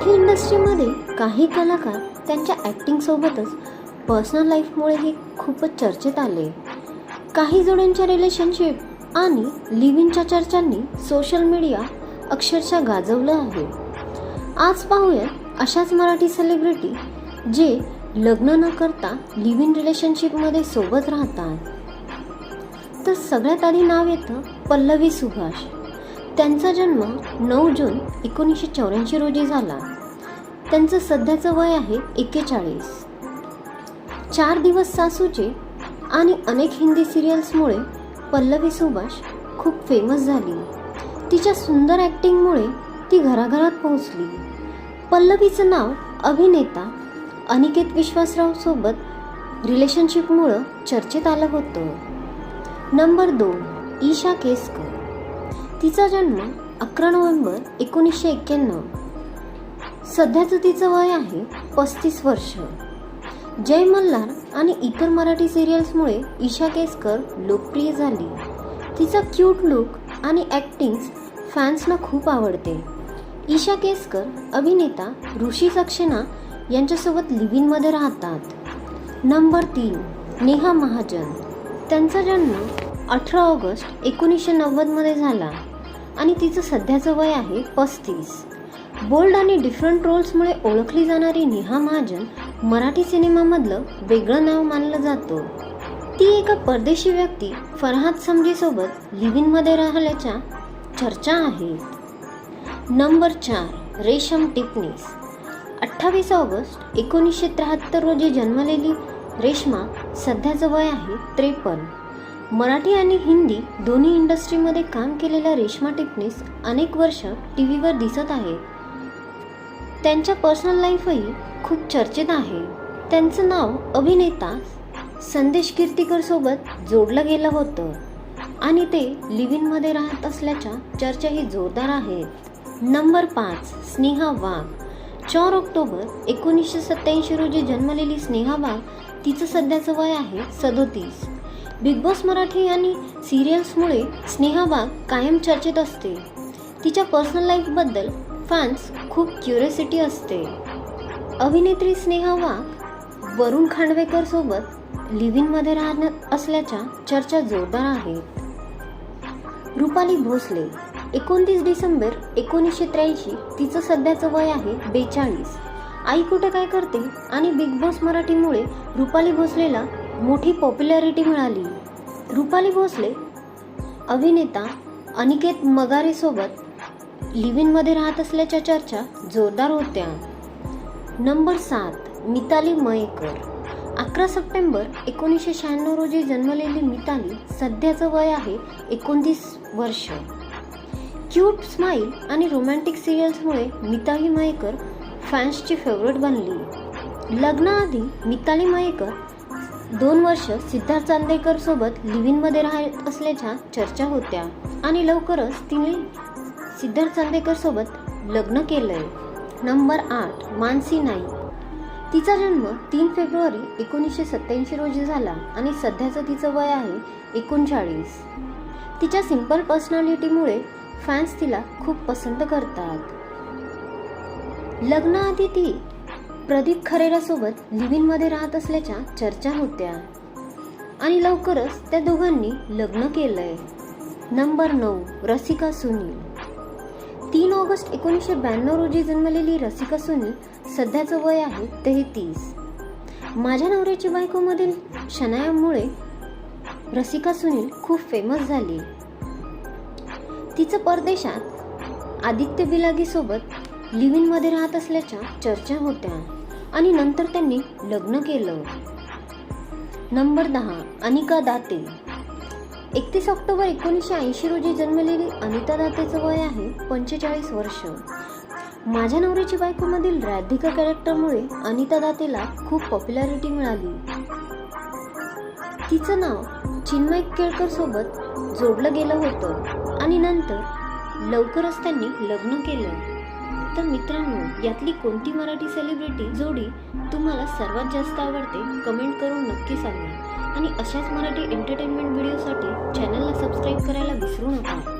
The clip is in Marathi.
मराठी इंडस्ट्रीमध्ये काही कलाकार त्यांच्या ॲक्टिंगसोबतच पर्सनल लाईफमुळेही खूपच चर्चेत आले. काही जोड्यांच्या रिलेशनशिप आणि लिव्ह इनच्या चर्चांनी सोशल मीडिया अक्षरशः गाजवलं आहे. आज पाहूया अशाच मराठी सेलिब्रिटी जे लग्न न करता लिव्ह इन रिलेशनशिपमध्ये सोबत राहतात. तर सगळ्यात आधी नाव येतं पल्लवी सुभाष. त्यांचा जन्म 9 जून 1984 रोजी झाला. त्यांचं सध्याचं वय आहे 41. 4 दिवस सासूचे आणि अनेक हिंदी सिरियल्समुळे पल्लवी सुभाष खूप फेमस झाली. तिच्या सुंदर ॲक्टिंगमुळे ती घराघरात पोहोचली. पल्लवीचं नाव अभिनेता अनिकेत विश्वासराव सोबत रिलेशनशिपमुळं चर्चेत आलं होतं. नंबर 2 ईशा केसकर. तिचा जन्म 11 नोव्हेंबर 1991. सध्याचं तिचं वय आहे 35 वर्ष. जय मल्हार आणि इतर मराठी सिरियल्समुळे ईशा केसकर लोकप्रिय झाली. तिचा क्यूट लुक आणि ॲक्टिंग फॅन्सना खूप आवडते. ईशा केसकर अभिनेता ऋषी सक्सेना यांच्यासोबत लिव्ह इनमध्ये राहतात. नंबर 3 नेहा महाजन. त्यांचा जन्म 18 ऑगस्ट 1990 झाला आणि तिचं सध्याचं वय आहे 35. बोल्ड आणि डिफरंट रोल्समुळे ओळखली जाणारी नेहा महाजन मराठी सिनेमामधलं वेगळं नाव मानलं जातं. ती एका परदेशी व्यक्ती फरहाद समजीसोबत लिव्ह इनमध्ये राहिल्याच्या चर्चा आहेत. नंबर 4 रेशम टिपणीस. 28 ऑगस्ट 1973 रोजी जन्मलेली रेश्मा सध्याचं वय आहे 53. मराठी आणि हिंदी दोन्ही इंडस्ट्रीमध्ये काम केलेल्या रेश्मा टिपणीस अनेक वर्ष टीव्हीवर दिसत आहेत. त्यांच्या पर्सनल लाईफही खूप चर्चेत आहे. त्यांचं नाव अभिनेता संदेश कीर्तीकर सोबत जोडलं गेलं होतं आणि ते लिव्ह इनमध्ये राहत असल्याच्या चर्चाही जोरदार आहेत. नंबर 5 स्नेहा वाघ. 4 ऑक्टोबर 1987 रोजी जन्मलेली स्नेहा वाघ. तिचं सध्याचं वय आहे 37. बिग बॉस मराठी आणि सिरियल्समुळे स्नेहा वाघ कायम चर्चेत असते. तिच्या पर्सनल लाईफबद्दल फॅन्स खूप क्युरियोसिटी असते. अभिनेत्री स्नेहा वाघ वरुण खांडवेकर सोबत लिव्ह इनमध्ये राहत असल्याच्या चर्चा जोरदार आहेत. रुपाली भोसले. 29 डिसेंबर 1983. तिचं सध्याचं वय आहे 42. आई कुठे काय करते आणि बिग बॉस मराठीमुळे रुपाली भोसलेला मोठी पॉप्युलॅरिटी मिळाली. रुपाली भोसले अभिनेता अनिकेत मगारेसोबत लिव्ह इनमध्ये राहत असल्याच्या चर्चा जोरदार होत्या. नंबर 7 मिताली मयेकर. 11 सप्टेंबर 1996 रोजी जन्मलेली मिताली सध्याचं वय आहे 29 वर्ष. क्यूट स्माईल आणि रोमॅन्टिक सिरियल्समुळे मिताली मयेकर फॅन्सची फेवरेट बनली. लग्नाआधी मिताली मयेकर 2 वर्ष सिद्धार्थ चांदेकर सोबत लिव्ह इनमध्ये राहत असल्याच्या चर्चा होत्या आणि लवकरच तिने सिद्धार्थ चांदेकर सोबत लग्न केलंय. नंबर 8 मानसी नाईक. तिचा जन्म 3 फेब्रुवारी 1987 रोजी झाला आणि सध्याचं तिचं वय आहे 39. तिच्या सिंपल पर्सनॅलिटीमुळे फॅन्स तिला खूप पसंत करतात. लग्नाआधी ती प्रदीप खरेरासोबत लिव्ह इनमध्ये राहत असल्याच्या चर्चा होत्या आणि लवकरच त्या दोघांनी लग्न केलंय. नंबर 9 रसिका सुनील. 3 ऑगस्ट 1992 रोजी जन्मलेली रसिका सुनील सध्याचं वय आहे 33. माझ्या नवऱ्याची बायकोमधील शनायामुळे रसिका सुनील खूप फेमस झाली. तिचं परदेशात आदित्य बिलागीसोबत लिव्ह इनमध्ये राहत असल्याच्या चर्चा होत्या आणि नंतर त्यांनी लग्न केलं. नंबर 10 अनिका दाते. 31 ऑक्टोबर 1980 रोजी जन्मलेली अनिता दातेचं वय आहे 45 वर्ष. माझ्या नवऱ्याची बायकोमधील राधिका कॅरेक्टरमुळे अनिता दातेला खूप पॉप्युलॅरिटी मिळाली. तिचं नाव चिन्मय केळकर सोबत जोडलं गेलं होतं आणि नंतर लवकरच त्यांनी लग्न केलं. तर मित्रांनो, यातली कोणती मराठी सेलिब्रिटी जोडी तुम्हाला सर्वात जास्त आवडते कमेंट करून नक्की सांगा आणि अशाच मराठी एंटरटेनमेंट व्हिडिओसाठी चॅनलला सबस्क्राईब करायला विसरू नका.